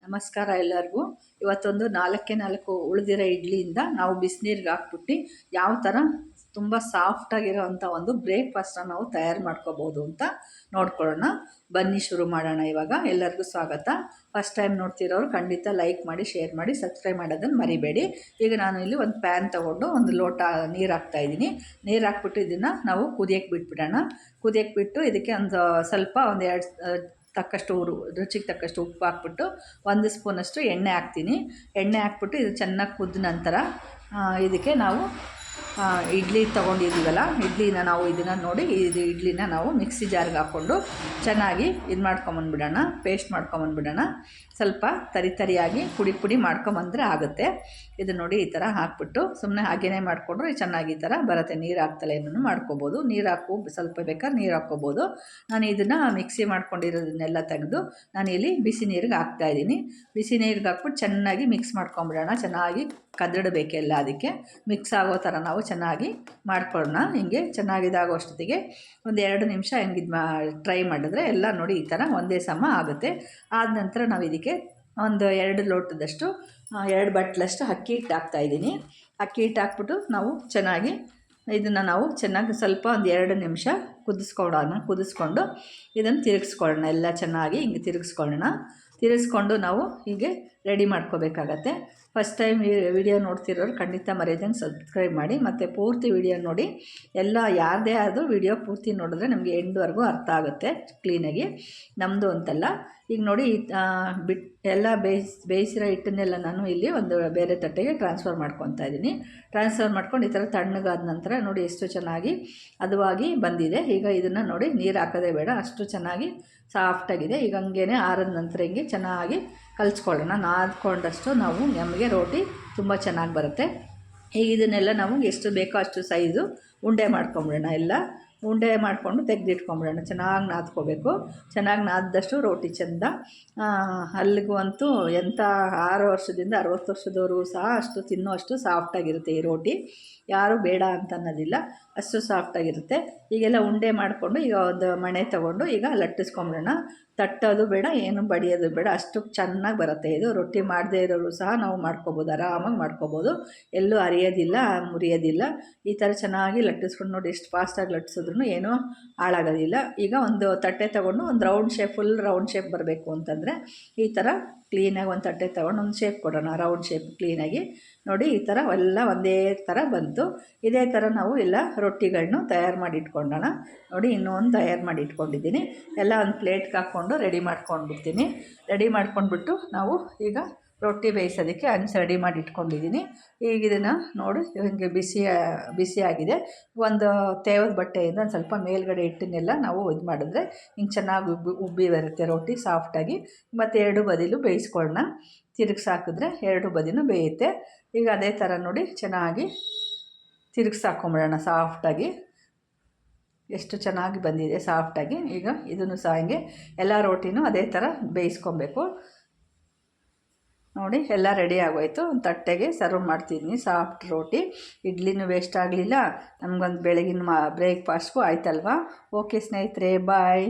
ನಮಸ್ಕಾರ ಎಲ್ಲರಿಗೂ. ಇವತ್ತೊಂದು 4 ಉಳಿದಿರೋ ಇಡ್ಲಿಯಿಂದ ನಾವು ಬಿಸಿನೀರಿಗೆ ಹಾಕ್ಬಿಟ್ಟು ಯಾವ ಥರ ತುಂಬ ಸಾಫ್ಟಾಗಿರೋವಂಥ ಒಂದು ಬ್ರೇಕ್ಫಾಸ್ಟನ್ನು ನಾವು ತಯಾರು ಮಾಡ್ಕೋಬೋದು ಅಂತ ನೋಡ್ಕೊಳ್ಳೋಣ. ಬನ್ನಿ ಶುರು ಮಾಡೋಣ. ಇವಾಗ ಎಲ್ಲರಿಗೂ ಸ್ವಾಗತ. ಫಸ್ಟ್ ಟೈಮ್ ನೋಡ್ತಿರೋರು ಖಂಡಿತ ಲೈಕ್ ಮಾಡಿ, ಶೇರ್ ಮಾಡಿ, ಸಬ್ಸ್ಕ್ರೈಬ್ ಮಾಡೋದನ್ನು ಮರಿಬೇಡಿ. ಈಗ ನಾನು ಇಲ್ಲಿ ಒಂದು ಪ್ಯಾನ್ ತೊಗೊಂಡು ಒಂದು ಲೋಟ ನೀರು ಹಾಕ್ತಾಯಿದ್ದೀನಿ. ನೀರು ಹಾಕ್ಬಿಟ್ಟು ಇದನ್ನು ನಾವು ಕುದಿಯೋಕ್ಕೆ ಬಿಟ್ಬಿಡೋಣ. ಕುದಿಯೋಕ್ಕೆ ಬಿಟ್ಟು ಇದಕ್ಕೆ ಒಂದು ತಕ್ಕಷ್ಟು ರುಚಿಗೆ ತಕ್ಕಷ್ಟು ಉಪ್ಪು ಹಾಕ್ಬಿಟ್ಟು 1 ಸ್ಪೂನಷ್ಟು ಎಣ್ಣೆ ಹಾಕ್ತೀನಿ. ಎಣ್ಣೆ ಹಾಕ್ಬಿಟ್ಟು ಇದು ಚೆನ್ನಾಗಿ ಕುದ್ದ ನಂತರ ಇದಕ್ಕೆ ನಾವು ಇಡ್ಲಿ ತೊಗೊಂಡಿದ್ದೀವಲ್ಲ, ಇದನ್ನು ನೋಡಿ ಇಡ್ಲಿನ ನಾವು ಮಿಕ್ಸಿ ಜಾರ್ಗೆ ಹಾಕ್ಕೊಂಡು ಚೆನ್ನಾಗಿ ಮಾಡ್ಕೊಂಬಂದ್ಬಿಡೋಣ, ಪೇಸ್ಟ್ ಮಾಡ್ಕೊಂಬಂದ್ಬಿಡೋಣ. ಸ್ವಲ್ಪ ತರಿಯಾಗಿ ಪುಡಿ ಮಾಡ್ಕೊಂಬಂದ್ರೆ ಆಗುತ್ತೆ. ಇದು ನೋಡಿ ಈ ಥರ ಹಾಕ್ಬಿಟ್ಟು ಸುಮ್ಮನೆ ಹಾಗೇ ಮಾಡಿಕೊಂಡ್ರೆ ಚೆನ್ನಾಗಿ ಈ ಥರ ಬರುತ್ತೆ. ನೀರು ಹಾಕ್ತಲೇ ಏನೂ ಮಾಡ್ಕೋಬೋದು. ಸ್ವಲ್ಪ ಬೇಕಾದ್ರೆ ನೀರು ಹಾಕ್ಕೋಬೋದು. ನಾನು ಇದನ್ನು ಮಿಕ್ಸಿ ಮಾಡ್ಕೊಂಡಿರೋದನ್ನೆಲ್ಲ ತೆಗೆದು ನಾನು ಇಲ್ಲಿ ಬಿಸಿ ನೀರಿಗೆ ಹಾಕ್ತಾಯಿದ್ದೀನಿ. ಬಿಸಿ ನೀರಿಗೆ ಹಾಕ್ಬಿಟ್ಟು ಚೆನ್ನಾಗಿ ಮಿಕ್ಸ್ ಮಾಡ್ಕೊಂಬಿಡೋಣ. ಚೆನ್ನಾಗಿ ಕದಡಬೇಕೆಲ್ಲ, ಅದಕ್ಕೆ ಮಿಕ್ಸ್ ಆಗೋ ಥರ ನಾವು ಚೆನ್ನಾಗಿ ಮಾಡ್ಕೊಳ್ಳೋಣ. ಹಿಂಗೆ ಚೆನ್ನಾಗಿದಾಗೋ ಅಷ್ಟೊತ್ತಿಗೆ ಒಂದು 2 ನಿಮಿಷ ಹಿಂಗೆ ಟ್ರೈ ಮಾಡಿದ್ರೆ ಎಲ್ಲ ನೋಡಿ ಈ ಥರ ಒಂದೇ ಸಮ ಆಗುತ್ತೆ. ಆದ ನಂತರ ನಾವು ಇದಕ್ಕೆ ಒಂದು 2 ಲೋಟದಷ್ಟು 2 ಬಟ್ಲಷ್ಟು ಅಕ್ಕಿ ಹಿಟ್ಟು ಹಾಕ್ತಾಯಿದ್ದೀನಿ. ಅಕ್ಕಿ ಹಿಟ್ಟು ಹಾಕ್ಬಿಟ್ಟು ಇದನ್ನು ನಾವು ಚೆನ್ನಾಗಿ ಸ್ವಲ್ಪ ಒಂದು 2 ನಿಮಿಷ ಕುದಿಸ್ಕೊಂಡು ಇದನ್ನು ತಿರುಗಿಸ್ಕೊಳ್ಳೋಣ. ಎಲ್ಲ ಚೆನ್ನಾಗಿ ಹಿಂಗೆ ತಿರುಗಿಸ್ಕೊಂಡು ನಾವು ಹೀಗೆ ರೆಡಿ ಮಾಡ್ಕೋಬೇಕಾಗತ್ತೆ. ಫಸ್ಟ್ ಟೈಮ್ ಈ ವಿಡಿಯೋ ನೋಡ್ತಿರೋರು ಖಂಡಿತ ಮರೆಯದಂಗೆ ಸಬ್ಸ್ಕ್ರೈಬ್ ಮಾಡಿ, ಮತ್ತು ಪೂರ್ತಿ ವಿಡಿಯೋ ನೋಡಿ. ಎಲ್ಲ ಯಾರದೇ ಆದರೂ ವಿಡಿಯೋ ಪೂರ್ತಿ ನೋಡಿದ್ರೆ ನಮಗೆ ಎಂಡ್ವರೆಗೂ ಅರ್ಥ ಆಗುತ್ತೆ ಕ್ಲೀನಾಗಿ, ನಮ್ಮದು ಅಂತಲ್ಲ. ಈಗ ನೋಡಿ ಎಲ್ಲ ಬೇಯಿಸಿರೋ ಹಿಟ್ಟನ್ನೆಲ್ಲ ನಾನು ಇಲ್ಲಿ ಒಂದು ಬೇರೆ ತಟ್ಟೆಗೆ ಟ್ರಾನ್ಸ್ಫರ್ ಮಾಡ್ಕೊತಾ ಇದ್ದೀನಿ. ಟ್ರಾನ್ಸ್ಫರ್ ಮಾಡ್ಕೊಂಡು ಈ ಥರ ತಣ್ಣಗಾದ ನಂತರ ನೋಡಿ ಎಷ್ಟು ಚೆನ್ನಾಗಿ ಹದವಾಗಿ ಬಂದಿದೆ. ಈಗ ಇದನ್ನು ನೋಡಿ ನೀರು ಹಾಕೋದೇ ಬೇಡ, ಅಷ್ಟು ಚೆನ್ನಾಗಿ ಸಾಫ್ಟಾಗಿದೆ. ಈಗ ಹಂಗೇ ಆರಿದ ನಂತರ ಹಿಂಗೆ ಚೆನ್ನಾಗಿ ಕಲಿಸ್ಕೊಳ್ಳೋಣ. ನಾದ್ಕೊಂಡಷ್ಟು ನಮಗೆ ರೋಟಿ ತುಂಬ ಚೆನ್ನಾಗಿ ಬರುತ್ತೆ. ಈಗ ಇದನ್ನೆಲ್ಲ ನಾವು ಎಷ್ಟು ಬೇಕೋ ಅಷ್ಟು ಸೈಜು ಉಂಡೆ ಮಾಡ್ಕೊಂಬಿಡೋಣ. ಎಲ್ಲ ಉಂಡೆ ಮಾಡಿಕೊಂಡು ತೆಗೆದಿಟ್ಕೊಂಬಿಡೋಣ. ಚೆನ್ನಾಗಿ ನಾದ್ಕೋಬೇಕು. ಚೆನ್ನಾಗಿ ನಾದ್ದಷ್ಟು ರೋಟಿ ಚೆಂದ. ಅಲ್ಲಿಗೂ ಅಂತೂ ಎಂಥ 6 ವರ್ಷದಿಂದ 60 ವರ್ಷದವರೆಗೂ ಸಹ ತಿನ್ನೋಷ್ಟು ಸಾಫ್ಟಾಗಿರುತ್ತೆ ಈ ರೋಟಿ. ಯಾರೂ ಬೇಡ ಅಂತ ಅನ್ನೋದಿಲ್ಲ, ಅಷ್ಟು ಸಾಫ್ಟಾಗಿರುತ್ತೆ. ಈಗೆಲ್ಲ ಉಂಡೆ ಮಾಡಿಕೊಂಡು ಈಗ ಒಂದು ಮಣೆ ತೊಗೊಂಡು ಈಗ ಲಟ್ಟಿಸ್ಕೊಂಬಿಡೋಣ. ತಟ್ಟೋದು ಬೇಡ, ಏನು ಬಡಿಯೋದು ಬೇಡ, ಅಷ್ಟು ಚೆನ್ನಾಗಿ ಬರುತ್ತೆ ಇದು. ರೊಟ್ಟಿ ಮಾಡದೇ ಇರೋರು ಸಹ ನಾವು ಮಾಡ್ಕೋಬೋದು, ಆರಾಮಾಗಿ ಮಾಡ್ಕೋಬೋದು. ಎಲ್ಲೂ ಅರಿಯೋದಿಲ್ಲ, ಮುರಿಯೋದಿಲ್ಲ. ಈ ಥರ ಚೆನ್ನಾಗಿ ಲಟ್ಟಿಸ್ಕೊಂಡು ನೋಡಿ ಎಷ್ಟು ಫಾಸ್ಟಾಗಿ ಲಟ್ಟಿಸಿದ್ರೂ ಏನೂ ಹಾಳಾಗೋದಿಲ್ಲ. ಈಗ ಒಂದು ತಟ್ಟೆ ತೊಗೊಂಡು ಒಂದು ಫುಲ್ ರೌಂಡ್ ಶೇಪ್ ಬರಬೇಕು ಅಂತಂದರೆ ಈ ಥರ ಕ್ಲೀನಾಗಿ ಒಂದು ತಟ್ಟೆ ತೊಗೊಂಡು ಒಂದು ಶೇಪ್ ಕೊಡೋಣ, ರೌಂಡ್ ಶೇಪ್ ಕ್ಲೀನಾಗಿ. ನೋಡಿ ಈ ಥರ ಎಲ್ಲ ಒಂದೇ ಥರ ಬಂತು. ಇದೇ ಥರ ನಾವು ಎಲ್ಲ ರೊಟ್ಟಿಗಳನ್ನೂ ತಯಾರು ಮಾಡಿ ಇಟ್ಕೊಳ್ಳೋಣ. ನೋಡಿ ಇನ್ನೊಂದು ತಯಾರು ಮಾಡಿ ಇಟ್ಕೊಂಡಿದ್ದೀನಿ. ಎಲ್ಲ ಒಂದು ಪ್ಲೇಟ್ಗೆ ಹಾಕ್ಕೊಂಡು ರೆಡಿ ಮಾಡ್ಕೊಂಡ್ಬಿಡ್ತೀನಿ. ರೆಡಿ ಮಾಡ್ಕೊಂಡ್ಬಿಟ್ಟು ನಾವು ಈಗ ರೊಟ್ಟಿ ಬೇಯಿಸೋದಕ್ಕೆ ರೆಡಿ ಮಾಡಿ ಇಟ್ಕೊಂಡಿದ್ದೀನಿ. ಈಗ ಇದನ್ನು ನೋಡಿ ಹಿಂಗೆ ಬಿಸಿಯಾಗಿದೆ. ಒಂದು ತೇವದ ಬಟ್ಟೆಯಿಂದ ಒಂದು ಸ್ವಲ್ಪ ಮೇಲ್ಗಡೆ ಹಿಟ್ಟನ್ನೆಲ್ಲ ನಾವು ಮಾಡಿದ್ರೆ ಹಿಂಗೆ ಚೆನ್ನಾಗಿ ಉಬ್ಬಿ ಬರುತ್ತೆ ರೋಟಿ ಸಾಫ್ಟಾಗಿ. ಮತ್ತು 2 ಬದಿಲೂ ಬೇಯಿಸ್ಕೊಳ್ಳೋಣ. ತಿರುಗಿಸಾಕಿದ್ರೆ 2 ಬದಿನೂ ಬೇಯುತ್ತೆ. ಈಗ ಅದೇ ಥರ ನೋಡಿ ಚೆನ್ನಾಗಿ ತಿರುಗಿಸಾಕೊಂಬಿಡೋಣ ಸಾಫ್ಟಾಗಿ. ಎಷ್ಟು ಚೆನ್ನಾಗಿ ಬಂದಿದೆ ಸಾಫ್ಟಾಗಿ. ಈಗ ಇದನ್ನು ಸಹ ಹಿಂಗೆ ಎಲ್ಲ ರೋಟಿನೂ ಅದೇ ಥರ ಬೇಯಿಸ್ಕೊಬೇಕು. ನೋಡಿ ಎಲ್ಲ ರೆಡಿ ಆಗೋಯ್ತು. ಒಂದು ತಟ್ಟೆಗೆ ಸರ್ವ್ ಮಾಡ್ತಿದ್ದೀನಿ. ಸಾಫ್ಟ್ ರೋಟಿ, ಇಡ್ಲಿನೂ ವೇಸ್ಟ್ ಆಗಲಿಲ್ಲ, ನಮಗೊಂದು ಬೆಳಗಿನ ಬ್ರೇಕ್ಫಾಸ್ಟ್ಗೂ ಆಯ್ತಲ್ವಾ. ಓಕೆ ಸ್ನೇಹಿತರೆ, ಬಾಯ್.